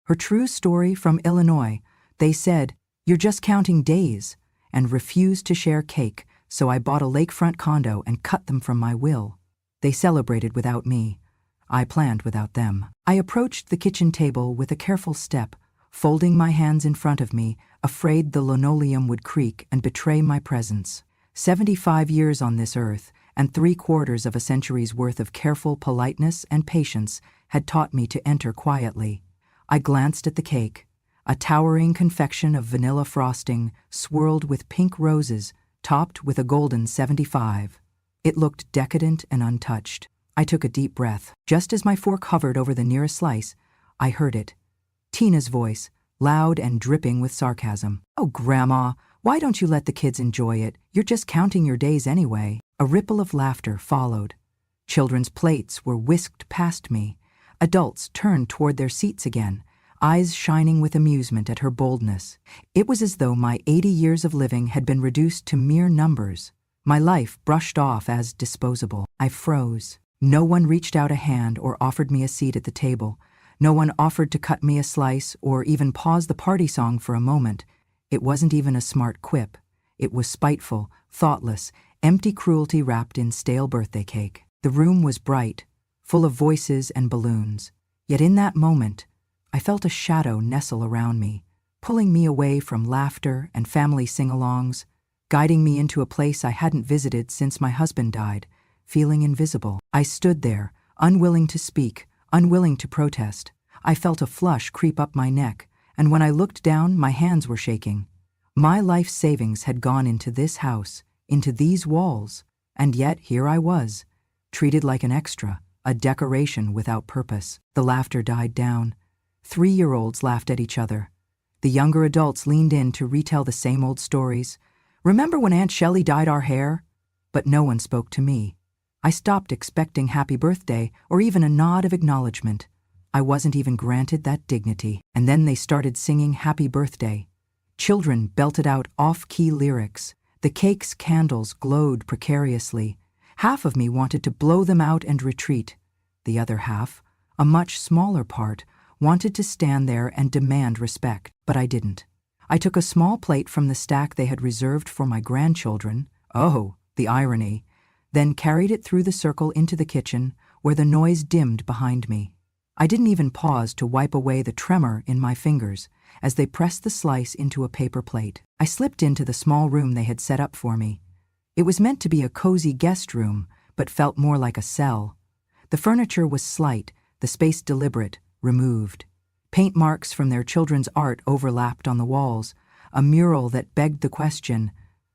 Her true story from Illinois. They said, "You're just counting days," and refused to share cake, so I bought a lakefront condo and cut them from my will. They celebrated without me. I planned without them. I approached the kitchen table with a careful step, folding my hands in front of me, afraid the linoleum would creak and betray my presence. 75 years on this earth, and 3/4 of a century's worth of careful politeness and patience had taught me to enter quietly. I glanced at the cake, a towering confection of vanilla frosting swirled with pink roses, topped with a golden 75. It looked decadent and untouched. I took a deep breath. Just as my fork hovered over the nearest slice, I heard it. Tina's voice, loud and dripping with sarcasm. "Oh, Grandma, why don't you let the kids enjoy it? You're just counting your days anyway." A ripple of laughter followed. Children's plates were whisked past me. Adults turned toward their seats again, eyes shining with amusement at her boldness. It was as though my 80 years of living had been reduced to mere numbers. My life brushed off as disposable. I froze. No one reached out a hand or offered me a seat at the table. No one offered to cut me a slice or even pause the party song for a moment. It wasn't even a smart quip. It was spiteful, thoughtless, empty cruelty wrapped in stale birthday cake. The room was bright, full of voices and balloons. Yet in that moment, I felt a shadow nestle around me, pulling me away from laughter and family sing-alongs, guiding me into a place I hadn't visited since my husband died, feeling invisible. I stood there, unwilling to speak, unwilling to protest. I felt a flush creep up my neck, and when I looked down, my hands were shaking. My life savings had gone into this house, into these walls, and yet here I was, treated like an extra, a decoration without purpose. The laughter died down. 3-year-olds laughed at each other. The younger adults leaned in to retell the same old stories. "Remember when Aunt Shelley dyed our hair?" But no one spoke to me. I stopped expecting happy birthday or even a nod of acknowledgement. I wasn't even granted that dignity. And then they started singing happy birthday. Children belted out off-key lyrics. The cake's candles glowed precariously. Half of me wanted to blow them out and retreat. The other half, a much smaller part, wanted to stand there and demand respect, but I didn't. I took a small plate from the stack they had reserved for my grandchildren. Oh, the irony. Then carried it through the circle into the kitchen, where the noise dimmed behind me. I didn't even pause to wipe away the tremor in my fingers as they pressed the slice into a paper plate. I slipped into the small room they had set up for me. It was meant to be a cozy guest room, but felt more like a cell. The furniture was slight, the space deliberate, removed. Paint marks from their children's art overlapped on the walls, a mural that begged the question,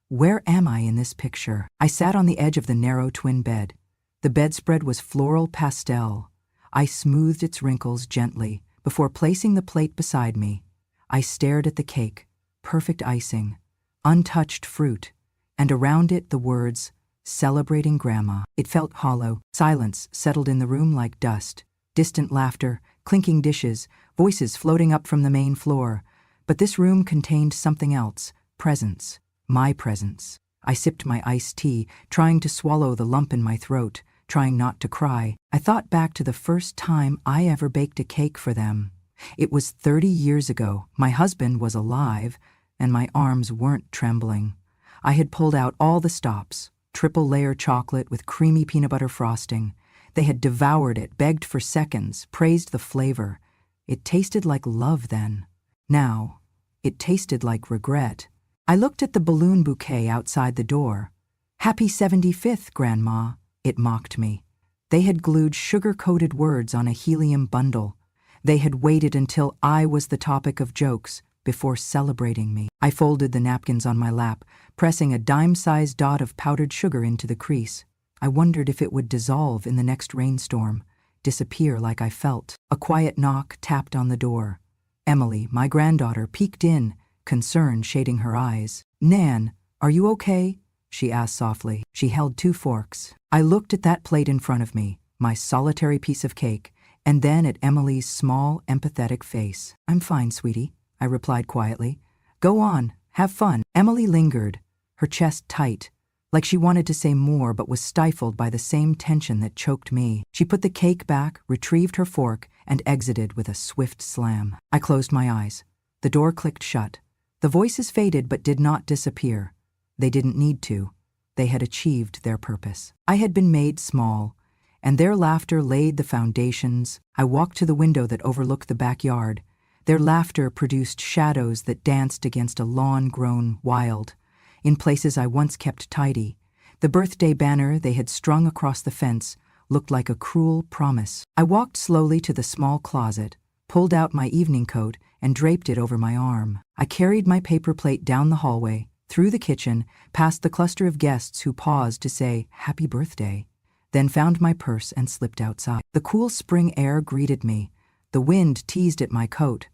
where am I in this picture? I sat on the edge of the narrow twin bed. The bedspread was floral pastel. I smoothed its wrinkles gently before placing the plate beside me. I stared at the cake, perfect icing, untouched fruit, and around it the words, "Celebrating Grandma." It felt hollow. Silence settled in the room like dust. Distant laughter, clinking dishes, voices floating up from the main floor. But this room contained something else, presence. My presence. I sipped my iced tea, trying to swallow the lump in my throat, trying not to cry. I thought back to the first time I ever baked a cake for them. It was 30 years ago. My husband was alive, and my arms weren't trembling. I had pulled out all the stops, triple-layer chocolate with creamy peanut butter frosting. They had devoured it, begged for seconds, praised the flavor. It tasted like love then. Now, it tasted like regret. I looked at the balloon bouquet outside the door. "Happy 75th, Grandma," it mocked me. They had glued sugar-coated words on a helium bundle. They had waited until I was the topic of jokes before celebrating me. I folded the napkins on my lap, pressing a dime-sized dot of powdered sugar into the crease. I wondered if it would dissolve in the next rainstorm, disappear like I felt. A quiet knock tapped on the door. Emily, my granddaughter, peeked in, concern shading her eyes. "Nan, are you okay?" she asked softly. She held 2 forks. I looked at that plate in front of me, my solitary piece of cake, and then at Emily's small, empathetic face. "I'm fine, sweetie," I replied quietly. "Go on, have fun." Emily lingered, her chest tight, like she wanted to say more but was stifled by the same tension that choked me. She put the cake back, retrieved her fork, and exited with a swift slam. I closed my eyes. The door clicked shut. The voices faded but did not disappear. They didn't need to. They had achieved their purpose. I had been made small, and their laughter laid the foundations. I walked to the window that overlooked the backyard. Their laughter produced shadows that danced against a lawn grown wild, in places I once kept tidy. The birthday banner they had strung across the fence looked like a cruel promise. I walked slowly to the small closet, pulled out my evening coat, and draped it over my arm. I carried my paper plate down the hallway, through the kitchen, past the cluster of guests who paused to say, "Happy birthday," then found my purse and slipped outside. The cool spring air greeted me. The wind teased at my coat.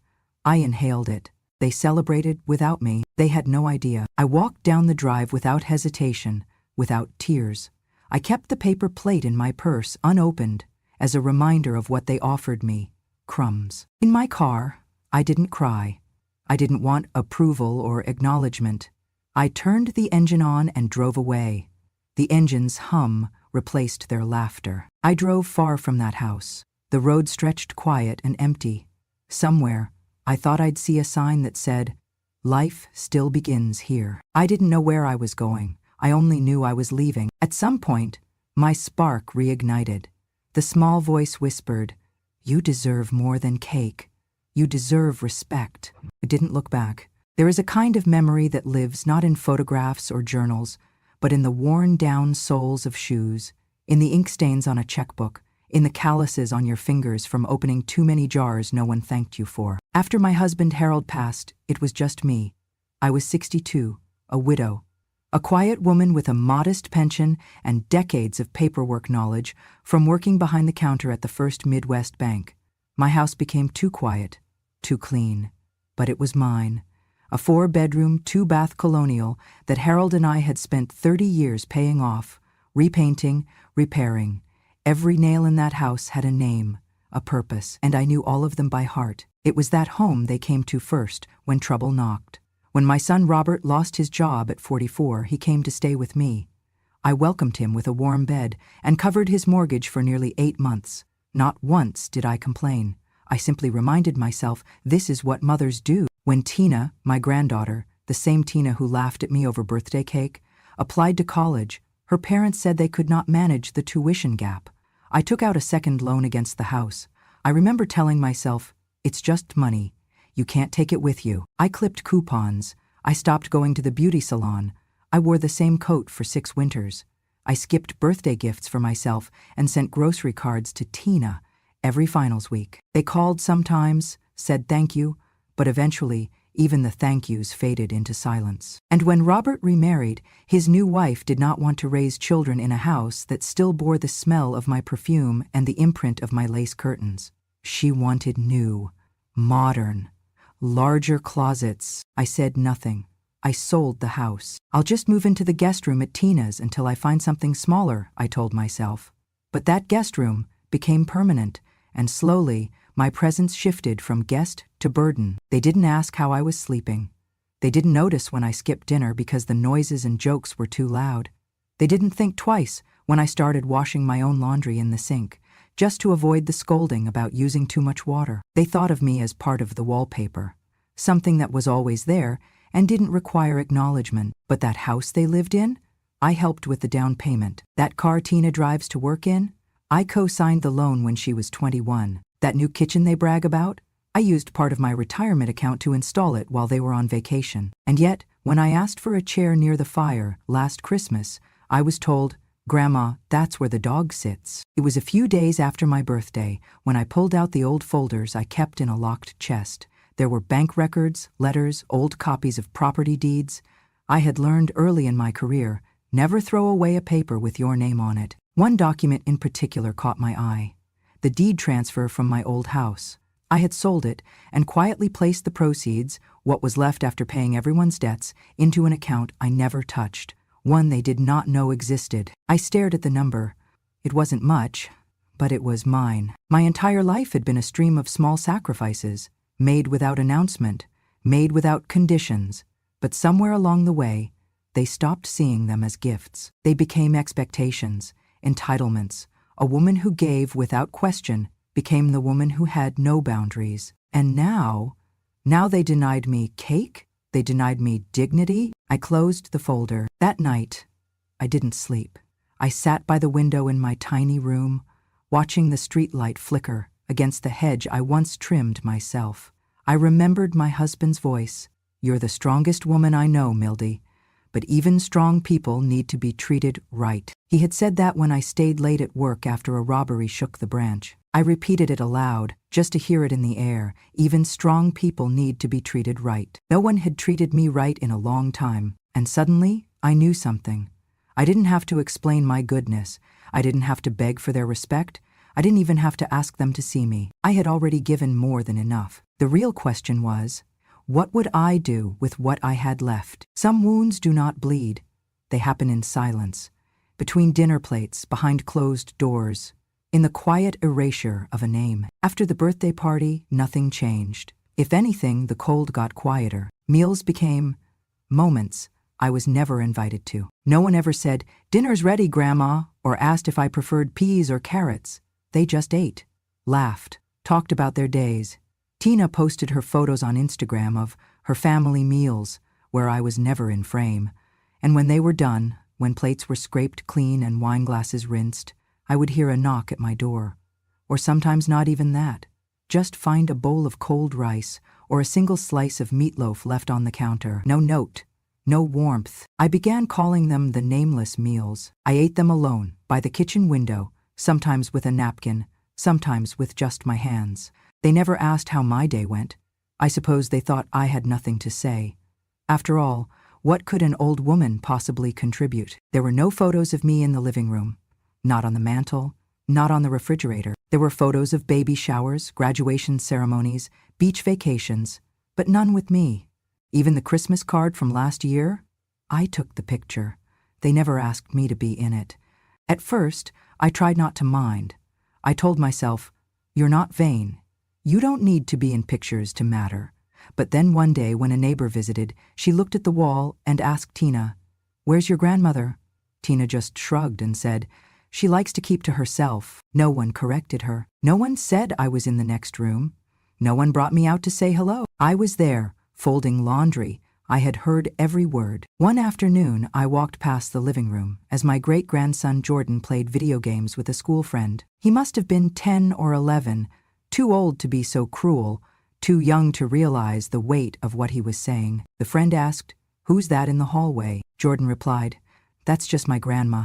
I inhaled it. They celebrated without me. They had no idea. I walked down the drive without hesitation, without tears. I kept the paper plate in my purse unopened as a reminder of what they offered me, crumbs. In my car, I didn't cry. I didn't want approval or acknowledgement. I turned the engine on and drove away. The engine's hum replaced their laughter. I drove far from that house. The road stretched quiet and empty. Somewhere, I thought I'd see a sign that said, "Life still begins here." I didn't know where I was going. I only knew I was leaving. At some point, my spark reignited. The small voice whispered, "You deserve more than cake. You deserve respect." I didn't look back. There is a kind of memory that lives not in photographs or journals, but in the worn-down soles of shoes, in the ink stains on a checkbook, in the calluses on your fingers from opening too many jars no one thanked you for. After my husband Harold passed, it was just me. I was 62, a widow, a quiet woman with a modest pension and decades of paperwork knowledge from working behind the counter at the First Midwest Bank. My house became too quiet, too clean, but it was mine. A 4-bedroom, 2-bath colonial that Harold and I had spent 30 years paying off, repainting, repairing. Every nail in that house had a name, a purpose, and I knew all of them by heart. It was that home they came to first when trouble knocked. When my son Robert lost his job at 44, he came to stay with me. I welcomed him with a warm bed and covered his mortgage for nearly 8 months. Not once did I complain. I simply reminded myself this is what mothers do. When Tina, my granddaughter, the same Tina who laughed at me over birthday cake, applied to college, her parents said they could not manage the tuition gap. I took out a second loan against the house. I remember telling myself, it's just money. You can't take it with you. I clipped coupons. I stopped going to the beauty salon. I wore the same coat for 6 winters. I skipped birthday gifts for myself and sent grocery cards to Tina every finals week. They called sometimes, said thank you, but eventually, even the thank yous faded into silence. And when Robert remarried, his new wife did not want to raise children in a house that still bore the smell of my perfume and the imprint of my lace curtains. She wanted new, modern, larger closets. I said nothing. I sold the house. I'll just move into the guest room at Tina's until I find something smaller, I told myself. But that guest room became permanent, and slowly, my presence shifted from guest to burden. They didn't ask how I was sleeping. They didn't notice when I skipped dinner because the noises and jokes were too loud. They didn't think twice when I started washing my own laundry in the sink, just to avoid the scolding about using too much water. They thought of me as part of the wallpaper, something that was always there and didn't require acknowledgement. But that house they lived in? I helped with the down payment. That car Tina drives to work in? I co-signed the loan when she was 21. That new kitchen they brag about? I used part of my retirement account to install it while they were on vacation. And yet, when I asked for a chair near the fire last Christmas, I was told, "Grandma, that's where the dog sits." It was a few days after my birthday when I pulled out the old folders I kept in a locked chest. There were bank records, letters, old copies of property deeds. I had learned early in my career, never throw away a paper with your name on it. One document in particular caught my eye. The deed transfer from my old house. I had sold it and quietly placed the proceeds, what was left after paying everyone's debts, into an account I never touched, one they did not know existed. I stared at the number. It wasn't much, but it was mine. My entire life had been a stream of small sacrifices, made without announcement, made without conditions, but somewhere along the way, They stopped seeing them as gifts. They became expectations, entitlements. A woman who gave without question became the woman who had no boundaries. And now they denied me cake? They denied me dignity? I closed the folder. That night, I didn't sleep. I sat by the window in my tiny room, watching the streetlight flicker against the hedge I once trimmed myself. I remembered my husband's voice. "You're the strongest woman I know, Mildy, but even strong people need to be treated right." He had said that when I stayed late at work after a robbery shook the branch. I repeated it aloud, just to hear it in the air. Even strong people need to be treated right. No one had treated me right in a long time, and suddenly I knew something. I didn't have to explain my goodness. I didn't have to beg for their respect. I didn't even have to ask them to see me. I had already given more than enough. The real question was, what would I do with what I had left? Some wounds do not bleed. They happen in silence, between dinner plates, behind closed doors, in the quiet erasure of a name. After the birthday party, nothing changed. If anything, the cold got quieter. Meals became moments I was never invited to. No one ever said, "Dinner's ready, Grandma," or asked if I preferred peas or carrots. They just ate, laughed, talked about their days. Tina posted her photos on Instagram of her family meals, where I was never in frame. And when they were done, when plates were scraped clean and wine glasses rinsed, I would hear a knock at my door. Or sometimes not even that. Just find a bowl of cold rice or a single slice of meatloaf left on the counter. No note, no warmth. I began calling them the nameless meals. I ate them alone, by the kitchen window, sometimes with a napkin, sometimes with just my hands. They never asked how my day went. I suppose they thought I had nothing to say. After all, what could an old woman possibly contribute? There were no photos of me in the living room. Not on the mantle, not on the refrigerator. There were photos of baby showers, graduation ceremonies, beach vacations, but none with me. Even the Christmas card from last year? I took the picture. They never asked me to be in it. At first, I tried not to mind. I told myself, "You're not vain. You don't need to be in pictures to matter." But then one day when a neighbor visited, she looked at the wall and asked Tina, "Where's your grandmother?" Tina just shrugged and said, "She likes to keep to herself." No one corrected her. No one said I was in the next room. No one brought me out to say hello. I was there, folding laundry. I had heard every word. One afternoon, I walked past the living room as my great-grandson Jordan played video games with a school friend. He must have been 10 or 11, too old to be so cruel, too young to realize the weight of what he was saying. The friend asked, "Who's that in the hallway?" Jordan replied, "That's just my grandma.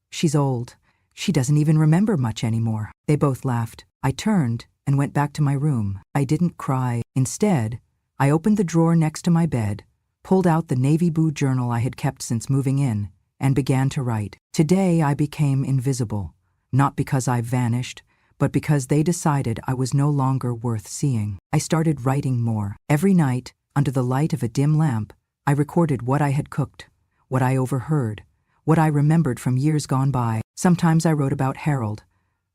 She's old. She doesn't even remember much anymore." They both laughed. I turned and went back to my room. I didn't cry. Instead, I opened the drawer next to my bed, pulled out the navy blue journal I had kept since moving in, and began to write. Today I became invisible, not because I vanished, but because they decided I was no longer worth seeing. I started writing more. Every night, under the light of a dim lamp, I recorded what I had cooked, what I overheard, what I remembered from years gone by. Sometimes I wrote about Harold,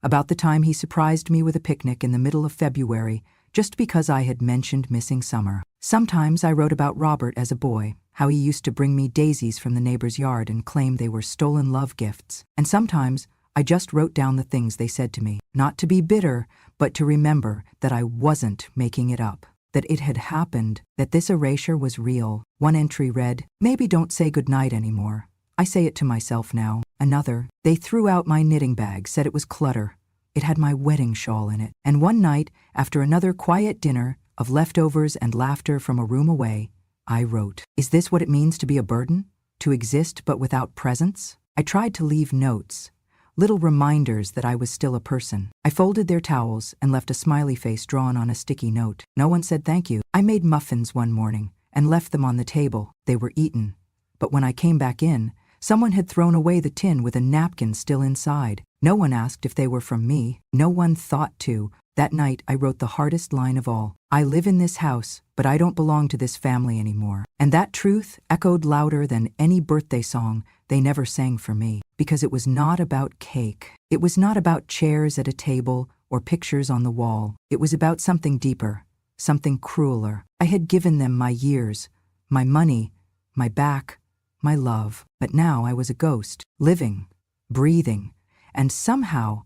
about the time he surprised me with a picnic in the middle of February, just because I had mentioned missing summer. Sometimes I wrote about Robert as a boy, how he used to bring me daisies from the neighbor's yard and claim they were stolen love gifts. And sometimes I just wrote down the things they said to me, not to be bitter, but to remember that I wasn't making it up, that it had happened, that this erasure was real. One entry read, "Maybe don't say goodnight anymore. I say it to myself now." Another, "They threw out my knitting bag, said it was clutter. It had my wedding shawl in it." And one night, after another quiet dinner of leftovers and laughter from a room away, I wrote, "Is this what it means to be a burden? To exist but without presence?" I tried to leave notes, little reminders that I was still a person. I folded their towels and left a smiley face drawn on a sticky note. No one said thank you. I made muffins one morning and left them on the table. They were eaten. But when I came back in, someone had thrown away the tin with a napkin still inside. No one asked if they were from me. No one thought to. That night, I wrote the hardest line of all. I live in this house, but I don't belong to this family anymore. And that truth echoed louder than any birthday song they never sang for me. Because it was not about cake. It was not about chairs at a table or pictures on the wall. It was about something deeper, something crueler. I had given them my years, my money, my back, my love. But now I was a ghost, living, breathing, and somehow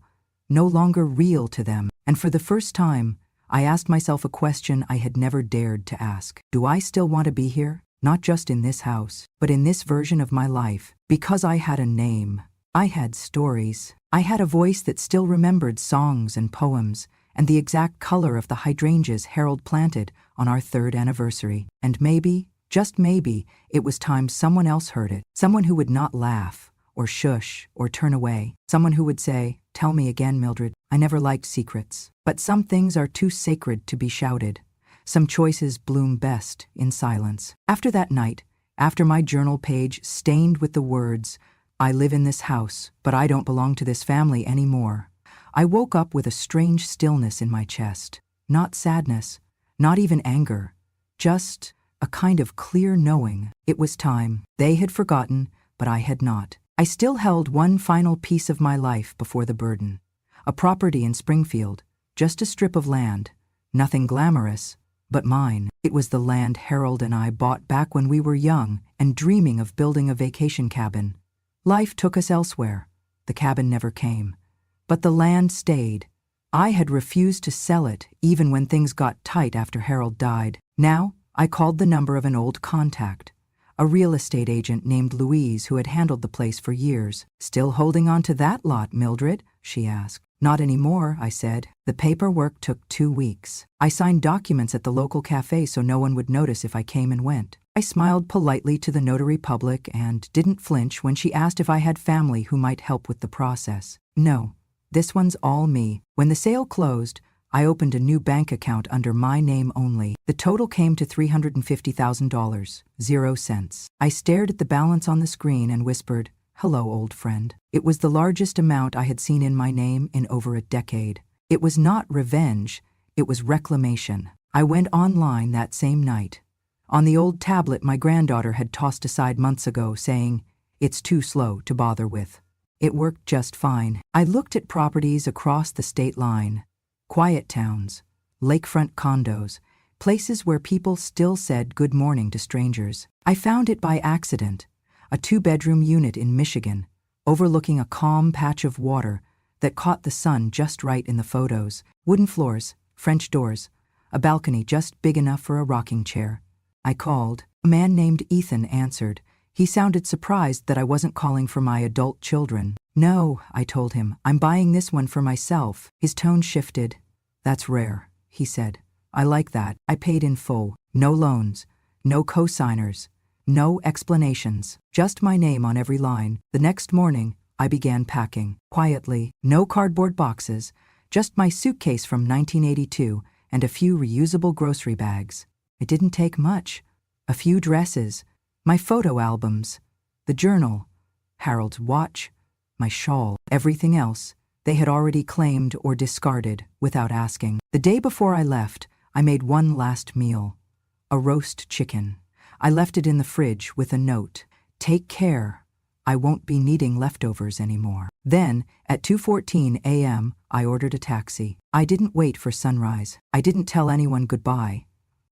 no longer real to them. And for the first time, I asked myself a question I had never dared to ask. Do I still want to be here? Not just in this house, but in this version of my life. Because I had a name. I had stories. I had a voice that still remembered songs and poems, and the exact color of the hydrangeas Harold planted on our 3rd anniversary. And maybe, just maybe, it was time someone else heard it. Someone who would not laugh, or shush, or turn away. Someone who would say, "Tell me again, Mildred. I never liked secrets." But some things are too sacred to be shouted. Some choices bloom best in silence. After that night, after my journal page stained with the words, "I live in this house, but I don't belong to this family anymore," I woke up with a strange stillness in my chest. Not sadness, not even anger, just a kind of clear knowing. It was time. They had forgotten, but I had not. I still held one final piece of my life before the burden. A property in Springfield, just a strip of land, nothing glamorous, but mine. It was the land Harold and I bought back when we were young and dreaming of building a vacation cabin. Life took us elsewhere. The cabin never came. But the land stayed. I had refused to sell it even when things got tight after Harold died. Now, I called the number of an old contact, a real estate agent named Louise who had handled the place for years. "Still holding on to that lot, Mildred?" she asked. "Not anymore," I said. The paperwork took 2 weeks. I signed documents at the local cafe so no one would notice if I came and went. I smiled politely to the notary public and didn't flinch when she asked if I had family who might help with the process. "No, this one's all me." When the sale closed, I opened a new bank account under my name only. The total came to $350,000, 0 cents. I stared at the balance on the screen and whispered, "Hello, old friend." It was the largest amount I had seen in my name in over a decade. It was not revenge, it was reclamation. I went online that same night. On the old tablet my granddaughter had tossed aside months ago, saying, "It's too slow to bother with." It worked just fine. I looked at properties across the state line. Quiet towns, lakefront condos, places where people still said good morning to strangers. I found it by accident, a 2-bedroom unit in Michigan, overlooking a calm patch of water that caught the sun just right in the photos. Wooden floors, French doors, a balcony just big enough for a rocking chair. I called. A man named Ethan answered. He sounded surprised that I wasn't calling for my adult children. "No," I told him, "I'm buying this one for myself." His tone shifted. "That's rare," he said. "I like that." I paid in full. No loans, no co-signers, no explanations, just my name on every line. The next morning, I began packing. Quietly, no cardboard boxes, just my suitcase from 1982 and a few reusable grocery bags. It didn't take much. A few dresses, my photo albums, the journal, Harold's watch, my shawl. Everything else, they had already claimed or discarded without asking. The day before I left, I made one last meal. A roast chicken. I left it in the fridge with a note. "Take care. I won't be needing leftovers anymore." Then, at 2:14 a.m., I ordered a taxi. I didn't wait for sunrise. I didn't tell anyone goodbye.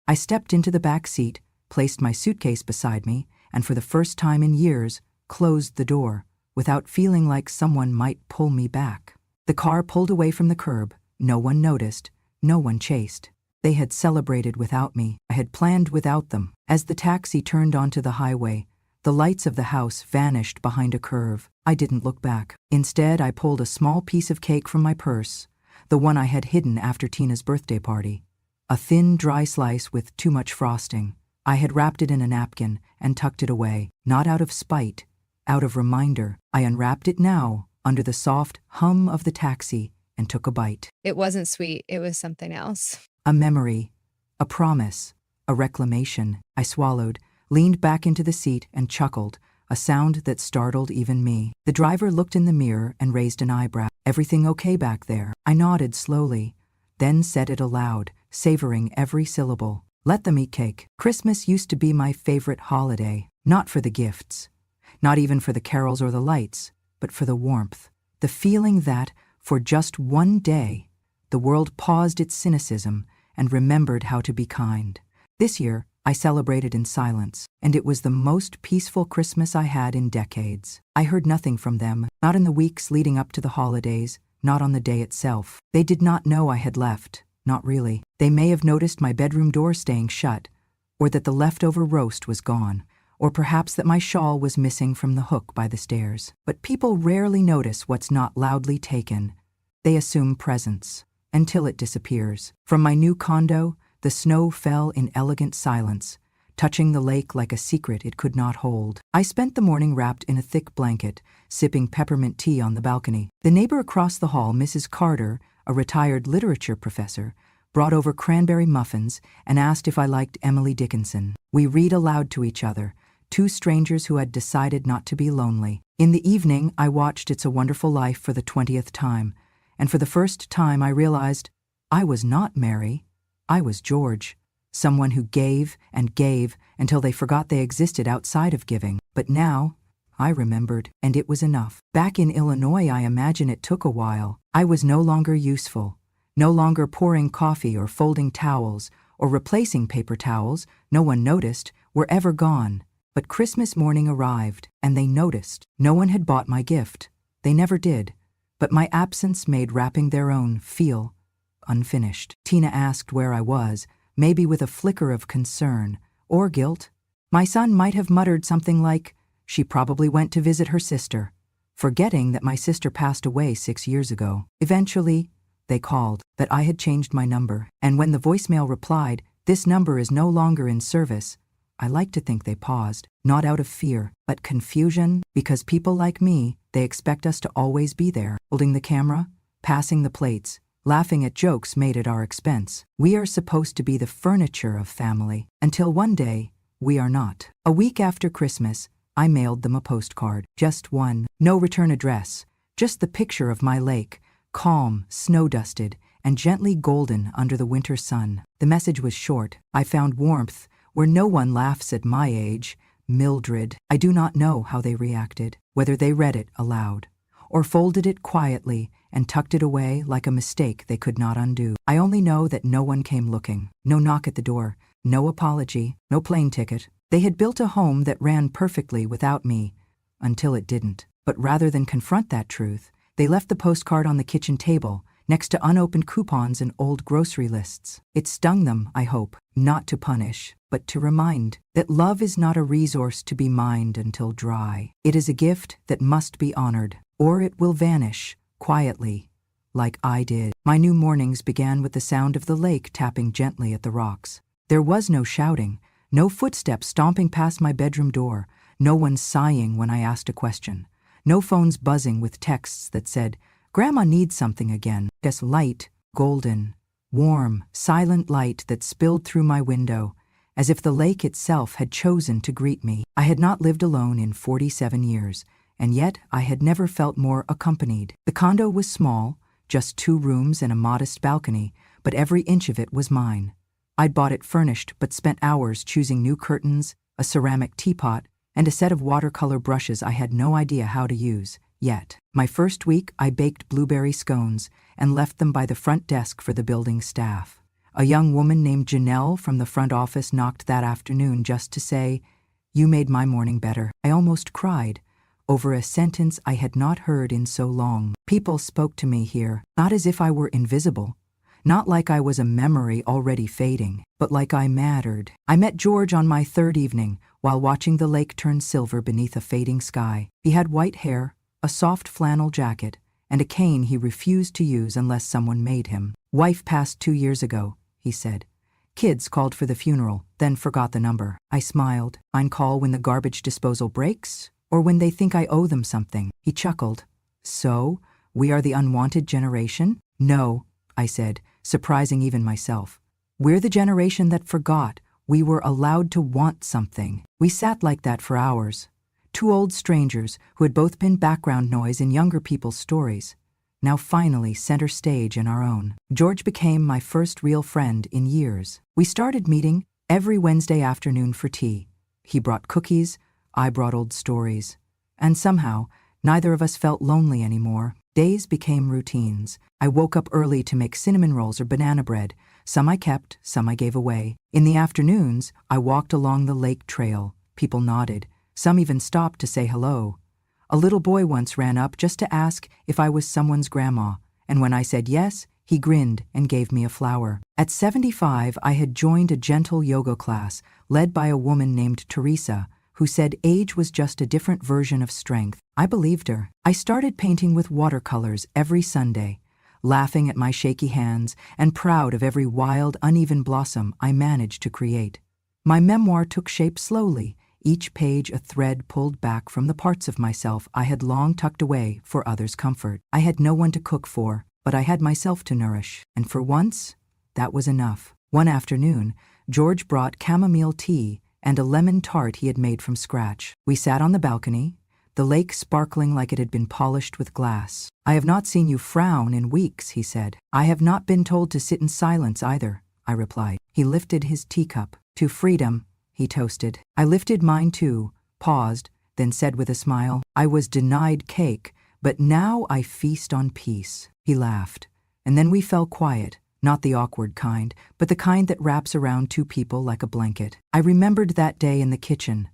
I stepped into the back seat, placed my suitcase beside me, and for the first time in years, closed the door, without feeling like someone might pull me back. The car pulled away from the curb. No one noticed. No one chased. They had celebrated without me. I had planned without them. As the taxi turned onto the highway, the lights of the house vanished behind a curve. I didn't look back. Instead, I pulled a small piece of cake from my purse, the one I had hidden after Tina's birthday party. A thin, dry slice with too much frosting. I had wrapped it in a napkin and tucked it away, not out of spite, out of reminder. I unwrapped it now, under the soft hum of the taxi, and took a bite. It wasn't sweet, it was something else. A memory, a promise, a reclamation. I swallowed, leaned back into the seat and chuckled, a sound that startled even me. The driver looked in the mirror and raised an eyebrow. "Everything okay back there?" I nodded slowly, then said it aloud, savoring every syllable. "Let them eat cake." Christmas used to be my favorite holiday, not for the gifts, not even for the carols or the lights, but for the warmth, the feeling that, for just one day, the world paused its cynicism and remembered how to be kind. This year, I celebrated in silence, and it was the most peaceful Christmas I had in decades. I heard nothing from them, not in the weeks leading up to the holidays, not on the day itself. They did not know I had left, not really. They may have noticed my bedroom door staying shut, or that the leftover roast was gone, or perhaps that my shawl was missing from the hook by the stairs. But people rarely notice what's not loudly taken. They assume presence, until it disappears. From my new condo, the snow fell in elegant silence, touching the lake like a secret it could not hold. I spent the morning wrapped in a thick blanket, sipping peppermint tea on the balcony. The neighbor across the hall, Mrs. Carter, a retired literature professor, brought over cranberry muffins and asked if I liked Emily Dickinson. We read aloud to each other, two strangers who had decided not to be lonely. In the evening, I watched It's a Wonderful Life for the 20th time, and for the first time I realized I was not Mary. I was George, someone who gave and gave until they forgot they existed outside of giving. But now, I remembered, and it was enough. Back in Illinois, I imagine it took a while. I was no longer useful, no longer pouring coffee or folding towels or replacing paper towels no one noticed were ever gone. But Christmas morning arrived, and they noticed. No one had bought my gift. They never did. But my absence made wrapping their own feel unfinished. Tina asked where I was, maybe with a flicker of concern or guilt. My son might have muttered something like, "She probably went to visit her sister," forgetting that my sister passed away 6 years ago. Eventually, they called, that I had changed my number, and when the voicemail replied, "This number is no longer in service," I like to think they paused, not out of fear, but confusion, because people like me, they expect us to always be there, holding the camera, passing the plates, laughing at jokes made at our expense. We are supposed to be the furniture of family, until one day, we are not. A week after Christmas, I mailed them a postcard, just one, no return address, just the picture of my lake, calm, snow-dusted, and gently golden under the winter sun. The message was short. I found warmth where no one laughs at my age, Mildred. I do not know how they reacted, whether they read it aloud, or folded it quietly and tucked it away like a mistake they could not undo. I only know that no one came looking, no knock at the door, no apology, no plane ticket. They had built a home that ran perfectly without me, until it didn't. But rather than confront that truth, they left the postcard on the kitchen table, next to unopened coupons and old grocery lists. It stung them, I hope, not to punish, but to remind that love is not a resource to be mined until dry. It is a gift that must be honored, or it will vanish, quietly, like I did. My new mornings began with the sound of the lake tapping gently at the rocks. There was no shouting, no footsteps stomping past my bedroom door, no one sighing when I asked a question, no phones buzzing with texts that said, "Grandma needs something again." Just light, golden, warm, silent light that spilled through my window, as if the lake itself had chosen to greet me. I had not lived alone in 47 years, and yet I had never felt more accompanied. The condo was small, just 2 rooms and a modest balcony, but every inch of it was mine. I'd bought it furnished, but spent hours choosing new curtains, a ceramic teapot, and a set of watercolor brushes I had no idea how to use, yet. My first week, I baked blueberry scones and left them by the front desk for the building staff. A young woman named Janelle from the front office knocked that afternoon just to say, "You made my morning better." I almost cried over a sentence I had not heard in so long. People spoke to me here, not as if I were invisible, not like I was a memory already fading, but like I mattered. I met George on my 3rd evening while watching the lake turn silver beneath a fading sky. He had white hair, a soft flannel jacket, and a cane he refused to use unless someone made him. "Wife passed 2 years ago," he said. "Kids called for the funeral, then forgot the number." I smiled. "Mine call when the garbage disposal breaks, or when they think I owe them something." He chuckled. "So, we are the unwanted generation?" "No," I said, surprising even myself. "We're the generation that forgot we were allowed to want something." We sat like that for hours. 2 old strangers who had both been background noise in younger people's stories, now finally center stage in our own. George became my first real friend in years. We started meeting every Wednesday afternoon for tea. He brought cookies, I brought old stories. And somehow, neither of us felt lonely anymore. Days became routines. I woke up early to make cinnamon rolls or banana bread, Some I kept, some I gave away. In the afternoons, I walked along the lake trail. People nodded. Some even stopped to say hello. A little boy once ran up just to ask if I was someone's grandma, and when I said yes, he grinned and gave me a flower. At 75, I had joined a gentle yoga class led by a woman named Teresa, who said age was just a different version of strength. I believed her. I started painting with watercolors every Sunday, laughing at my shaky hands and proud of every wild, uneven blossom I managed to create. My memoir took shape slowly, each page a thread pulled back from the parts of myself I had long tucked away for others' comfort. I had no one to cook for, but I had myself to nourish, and for once, that was enough. One afternoon, George brought chamomile tea and a lemon tart he had made from scratch. We sat on the balcony, the lake sparkling like it had been polished with glass. "I have not seen you frown in weeks," he said. "I have not been told to sit in silence either," I replied. He lifted his teacup. "To freedom," he toasted. I lifted mine too, paused, then said with a smile, "I was denied cake, but now I feast on peace." He laughed, and then we fell quiet, not the awkward kind, but the kind that wraps around two people like a blanket. I remembered that day in the kitchen,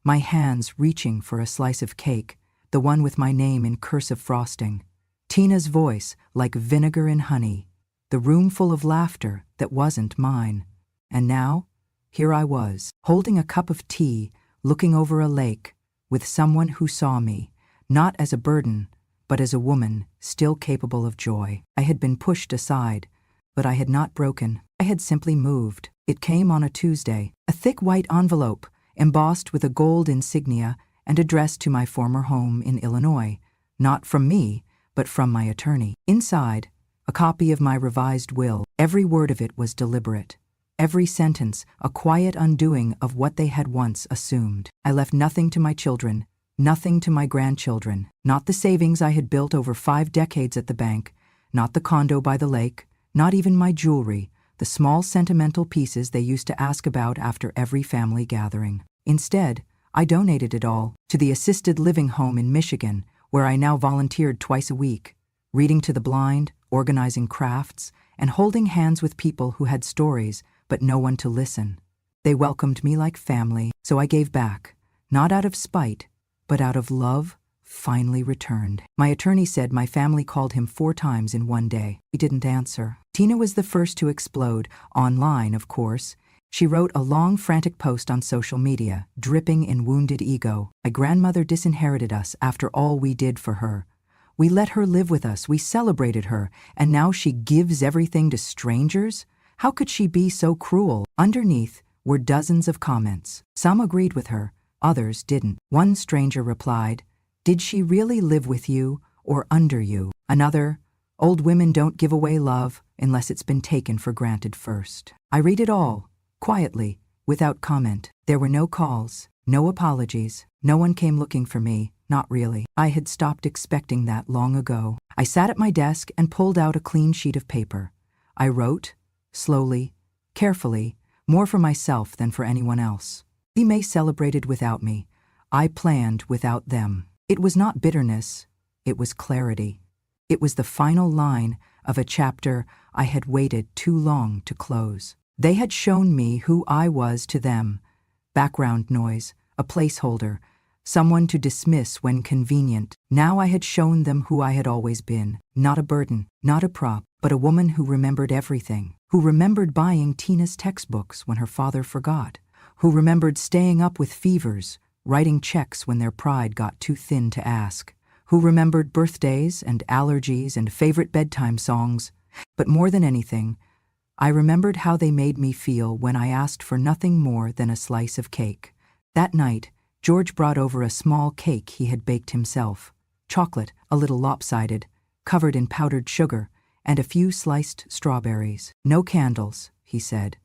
my hands reaching for a slice of cake, the one with my name in cursive frosting, Tina's voice like vinegar in honey, the room full of laughter that wasn't mine. And now, here I was, holding a cup of tea, looking over a lake, with someone who saw me, not as a burden, but as a woman still capable of joy. I had been pushed aside, but I had not broken. I had simply moved. It came on a Tuesday, a thick white envelope, embossed with a gold insignia and addressed to my former home in Illinois, not from me, but from my attorney. Inside, a copy of my revised will. Every word of it was deliberate. Every sentence a quiet undoing of what they had once assumed. I left nothing to my children, nothing to my grandchildren, not the savings I had built over 5 decades at the bank, not the condo by the lake, not even my jewelry, the small sentimental pieces they used to ask about after every family gathering. Instead, I donated it all to the assisted living home in Michigan, where I now volunteered twice a week, reading to the blind, organizing crafts, and holding hands with people who had stories but no one to listen. They welcomed me like family, so I gave back, not out of spite, but out of love, finally returned. My attorney said my family called him 4 times in one day. He didn't answer. Tina was the first to explode, online, of course. She wrote a long, frantic post on social media, dripping in wounded ego. My grandmother disinherited us after all we did for her. We let her live with us, we celebrated her, and now she gives everything to strangers? How could she be so cruel? Underneath were dozens of comments. Some agreed with her, others didn't. One stranger replied, "Did she really live with you or under you?" Another, "Old women don't give away love unless it's been taken for granted first." I read it all, quietly, without comment. There were no calls, no apologies. No one came looking for me, not really. I had stopped expecting that long ago. I sat at my desk and pulled out a clean sheet of paper. I wrote, slowly, carefully, more for myself than for anyone else. They may celebrated without me. I planned without them. It was not bitterness, it was clarity. It was the final line of a chapter I had waited too long to close. They had shown me who I was to them. Background noise, a placeholder, someone to dismiss when convenient. Now I had shown them who I had always been. Not a burden, not a prop, but a woman who remembered everything. Who remembered buying Tina's textbooks when her father forgot. Who remembered staying up with fevers, writing checks when their pride got too thin to ask. Who remembered birthdays and allergies and favorite bedtime songs. But more than anything, I remembered how they made me feel when I asked for nothing more than a slice of cake. That night, George brought over a small cake he had baked himself. Chocolate, a little lopsided, covered in powdered sugar, and a few sliced strawberries. "No candles," he said.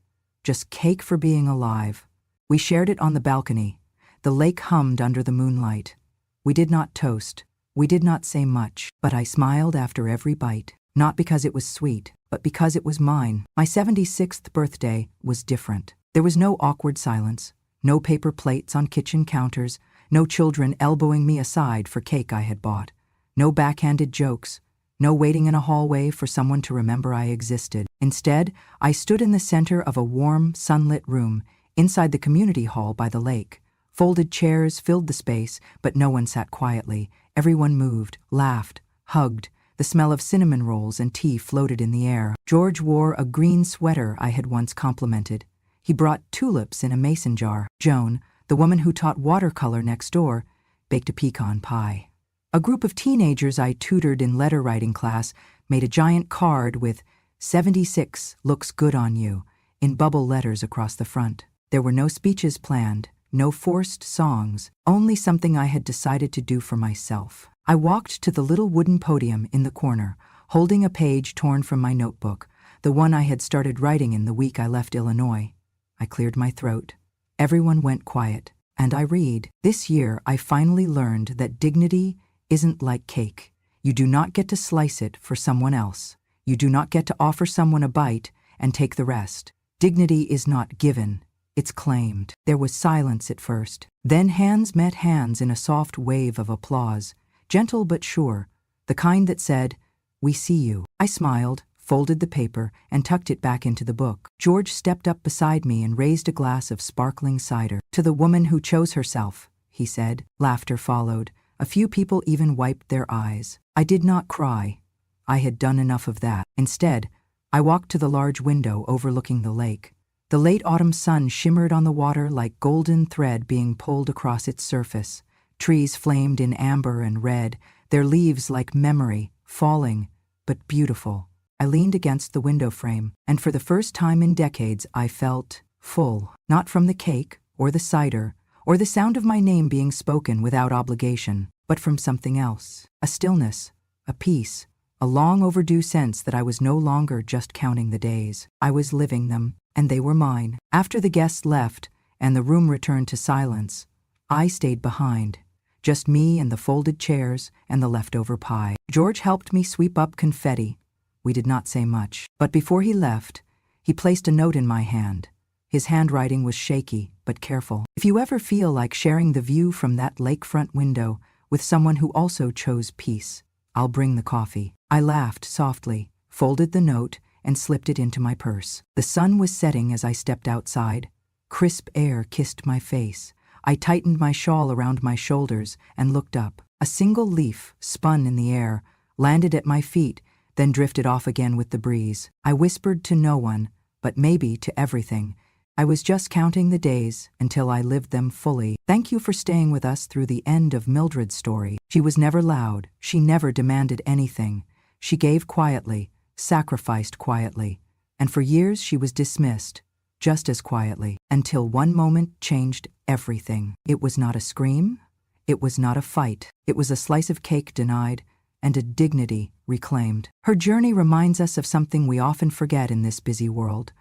"Just cake for being alive." We shared it on the balcony. The lake hummed under the moonlight. We did not toast. We did not say much, but I smiled after every bite. Not because it was sweet, but because it was mine. My 76th birthday was different. There was no awkward silence, no paper plates on kitchen counters, no children elbowing me aside for cake I had bought, no backhanded jokes, No waiting in a hallway for someone to remember I existed. Instead, I stood in the center of a warm, sunlit room, inside the community hall by the lake. Folded chairs filled the space, but no one sat quietly. Everyone moved, laughed, hugged. The smell of cinnamon rolls and tea floated in the air. George wore a green sweater I had once complimented. He brought tulips in a mason jar. Joan, the woman who taught watercolor next door, baked a pecan pie. A group of teenagers I tutored in letter writing class made a giant card with 76 looks good on you in bubble letters across the front. There were no speeches planned, no forced songs, only something I had decided to do for myself. I walked to the little wooden podium in the corner, holding a page torn from my notebook, the one I had started writing in the week I left Illinois. I cleared my throat. Everyone went quiet, and I read. This year I finally learned that dignity isn't like cake. You do not get to slice it for someone else. You do not get to offer someone a bite and take the rest. Dignity is not given, it's claimed. There was silence at first. Then hands met hands in a soft wave of applause, gentle but sure, the kind that said, "We see you." I smiled, folded the paper, and tucked it back into the book. George stepped up beside me and raised a glass of sparkling cider. "To the woman who chose herself," he said. Laughter followed. A few people even wiped their eyes. I did not cry. I had done enough of that. Instead, I walked to the large window overlooking the lake. The late autumn sun shimmered on the water like golden thread being pulled across its surface. Trees flamed in amber and red, their leaves like memory, falling, but beautiful. I leaned against the window frame, and for the first time in decades I felt full, not from the cake or the cider or the sound of my name being spoken without obligation, but from something else. A stillness, a peace, a long overdue sense that I was no longer just counting the days. I was living them, and they were mine. After the guests left and the room returned to silence, I stayed behind. Just me and the folded chairs and the leftover pie. George helped me sweep up confetti. We did not say much, but before he left, he placed a note in my hand. His handwriting was shaky, but careful. "If you ever feel like sharing the view from that lakefront window with someone who also chose peace, I'll bring the coffee." I laughed softly, folded the note, and slipped it into my purse. The sun was setting as I stepped outside. Crisp air kissed my face. I tightened my shawl around my shoulders and looked up. A single leaf spun in the air, landed at my feet, then drifted off again with the breeze. I whispered to no one, but maybe to everything. I was just counting the days until I lived them fully. Thank you for staying with us through the end of Mildred's story. She was never loud. She never demanded anything. She gave quietly, sacrificed quietly, and for years she was dismissed, just as quietly, until one moment changed everything. It was not a scream. It was not a fight. It was a slice of cake denied and a dignity reclaimed. Her journey reminds us of something we often forget in this busy world,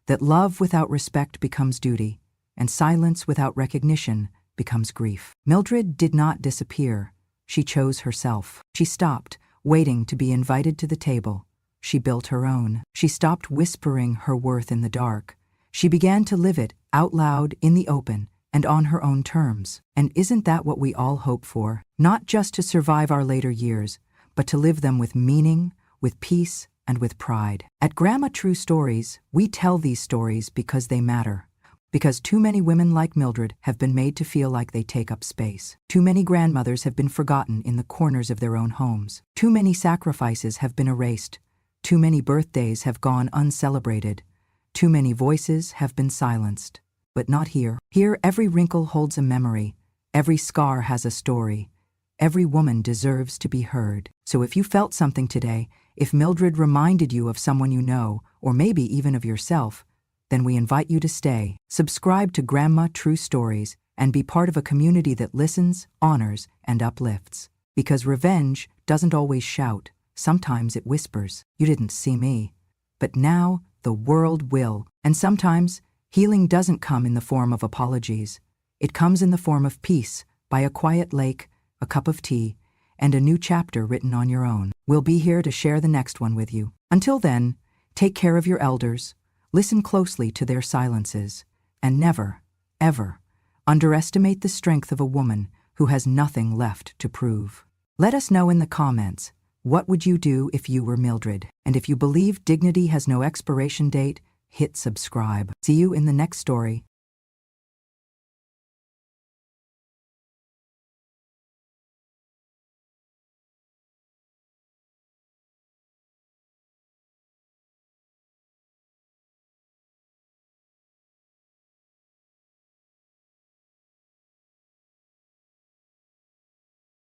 that love without respect becomes duty, and silence without recognition becomes grief. Mildred did not disappear. She chose herself. She stopped, waiting to be invited to the table. She built her own. She stopped whispering her worth in the dark. She began to live it out loud in the open and on her own terms. And isn't that what we all hope for? Not just to survive our later years, but to live them with meaning, with peace, and with pride. At Grandma True Stories, we tell these stories because they matter. Because too many women like Mildred have been made to feel like they take up space. Too many grandmothers have been forgotten in the corners of their own homes. Too many sacrifices have been erased. Too many birthdays have gone uncelebrated. Too many voices have been silenced. But not here. Here, every wrinkle holds a memory. Every scar has a story. Every woman deserves to be heard. So if you felt something today, if Mildred reminded you of someone you know, or maybe even of yourself, then we invite you to stay. Subscribe to Grandma True Stories and be part of a community that listens, honors, and uplifts. Because revenge doesn't always shout. Sometimes it whispers, "You didn't see me." But now the world will. And sometimes healing doesn't come in the form of apologies. It comes in the form of peace, by a quiet lake, a cup of tea, and a new chapter written on your own. We'll be here to share the next one with you. Until then, take care of your elders, listen closely to their silences, and never, ever, underestimate the strength of a woman who has nothing left to prove. Let us know in the comments, What would you do if you were Mildred? And if you believe dignity has no expiration date, hit subscribe. See you in the next story.